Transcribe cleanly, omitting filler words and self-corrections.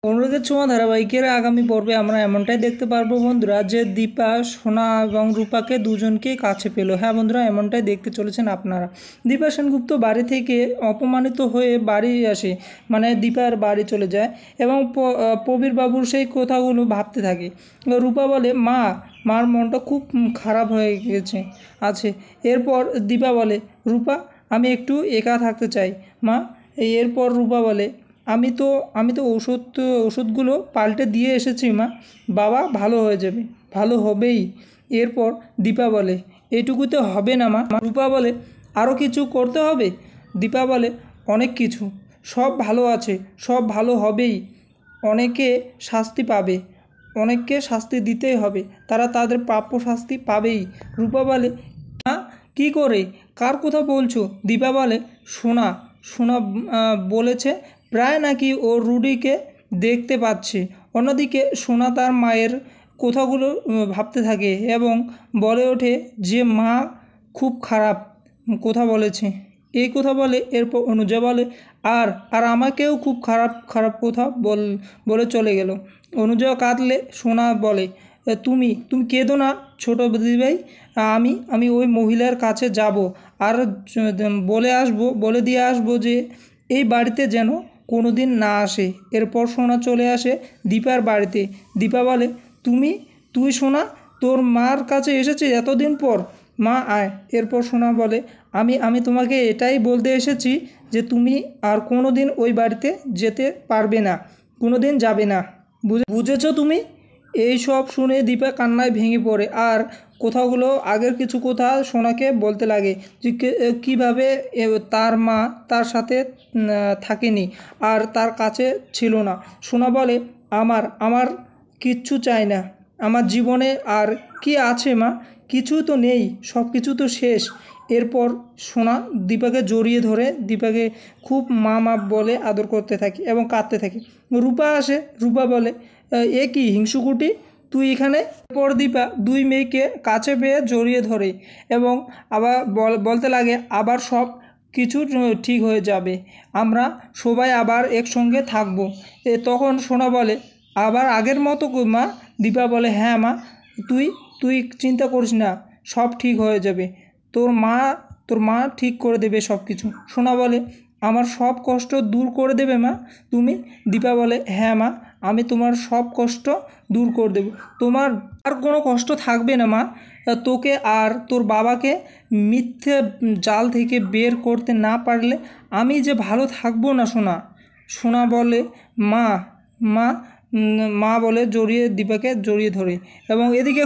অনুরাগের ছোঁয়া ধারাবাহিকের আগামী পর্বে আমরা এমনটাই দেখতে পারবো বন্ধুরা যে দীপা সোনা এবং রূপাকে দুজনকে কাছে পেল। হ্যাঁ বন্ধুরা, এমনটাই দেখতে চলেছেন আপনারা। দীপা সেনগুপ্ত বাড়ি থেকে অপমানিত হয়ে বাড়ি আসে, মানে দীপার বাড়ি চলে যায় এবং প্রবীর বাবুর সেই কথাগুলো ভাবতে থাকে। রূপা বলে মার মনটা খুব খারাপ হয়ে গেছে আছে। এরপর দীপা বলে, রূপা আমি একটু একা থাকতে চাই মা। এরপর রূপা বলে, আমি তো ওষুধগুলো পাল্টে দিয়ে এসেছি মা, বাবা ভালো হয়ে যাবে, ভালো হবেই। এরপর দীপা বলে, এটুকুতে হবে না মা। রূপা বলে, আরও কিছু করতে হবে। দীপা বলে, অনেক কিছু, সব ভালো আছে, সব ভালো হবেই। অনেকে শাস্তি পাবে, অনেককে শাস্তি দিতেই হবে, তারা তাদের প্রাপ্য শাস্তি পাবেই। রূপা বলে, কি করে, কার কথা বলছো? দীপা বলে, সোনা সোনা বলেছে প্রায় নাকি ও রুডিকে দেখতে পাচ্ছে। অন্যদিকে সোনা তার মায়ের কথাগুলো ভাবতে থাকে এবং বলে ওঠে যে মা খুব খারাপ কথা বলেছে। এই কথা বলে এরপর অনুজা বলে, আর আর আমাকেও খুব খারাপ খারাপ কথা বলে চলে গেল। অনুজা কাঁদলে সোনা বলে, তুমি তুমি কেঁদো না ছোটো দিদিভাই, আমি ওই মহিলার কাছে যাব আর বলে দিয়ে আসবো যে এই বাড়িতে যেন কোনো দিন না আসে। এরপর সোনা চলে আসে দীপার বাড়িতে। দীপা বলে, তুই সোনা তোর মার কাছে এসেছে এতদিন পর, মা আয়। এরপর সোনা বলে, আমি তোমাকে এটাই বলতে এসেছি যে তুমি আর কোনো দিন ওই বাড়িতে যেতে পারবে না, কোনো দিন যাবে না, বুঝেছো তুমি? এই সব শুনে দীপা কান্নায় ভেঙে পড়ে আর কথাগুলো আগের কিছু কথা সোনাকে বলতে লাগে যে কীভাবে তার মা তার সাথে থাকেনি আর তার কাছে ছিল না। সোনা বলে, আমার কিচ্ছু চাই না, আমার জীবনে আর কি আছে মা? কিছু তো নেই, সব কিছু তো শেষ। এরপর সোনা দীপাকে জড়িয়ে ধরে দীপাকে খুব মা বলে আদর করতে থাকে এবং কাঁদতে থাকে। রূপা আসে, রূপা বলে, এ কি হিংসুকুটি, তুই এখানে? পর দীপা দুই মেয়েকে কাছে পেয়ে জড়িয়ে ধরে এবং আবার বলতে লাগে, আবার সব কিছু ঠিক হয়ে যাবে, আমরা সবাই আবার একসঙ্গে থাকবো। তখন সোনা বলে, আবার আগের মতো মা? দীপা বলে, হ্যাঁ মা, তুই চিন্তা করিস না, সব ঠিক হয়ে যাবে, তোর মা ঠিক করে দেবে সব কিছু। সোনা বলে, আমার সব কষ্ট দূর করে দেবে মা তুমি? দীপা বলে, হ্যাঁ মা, আমি তোমার সব কষ্ট দূর করে দেব, তোমার আর কোনো কষ্ট থাকবে না মা। তোকে আর তোর বাবাকে মিথ্যে জাল থেকে বের করতে না পারলে আমি যে ভালো থাকবো না সোনা। সোনা বলে, মা মা বলে দীপাকে জড়িয়ে ধরে এবং এদিকে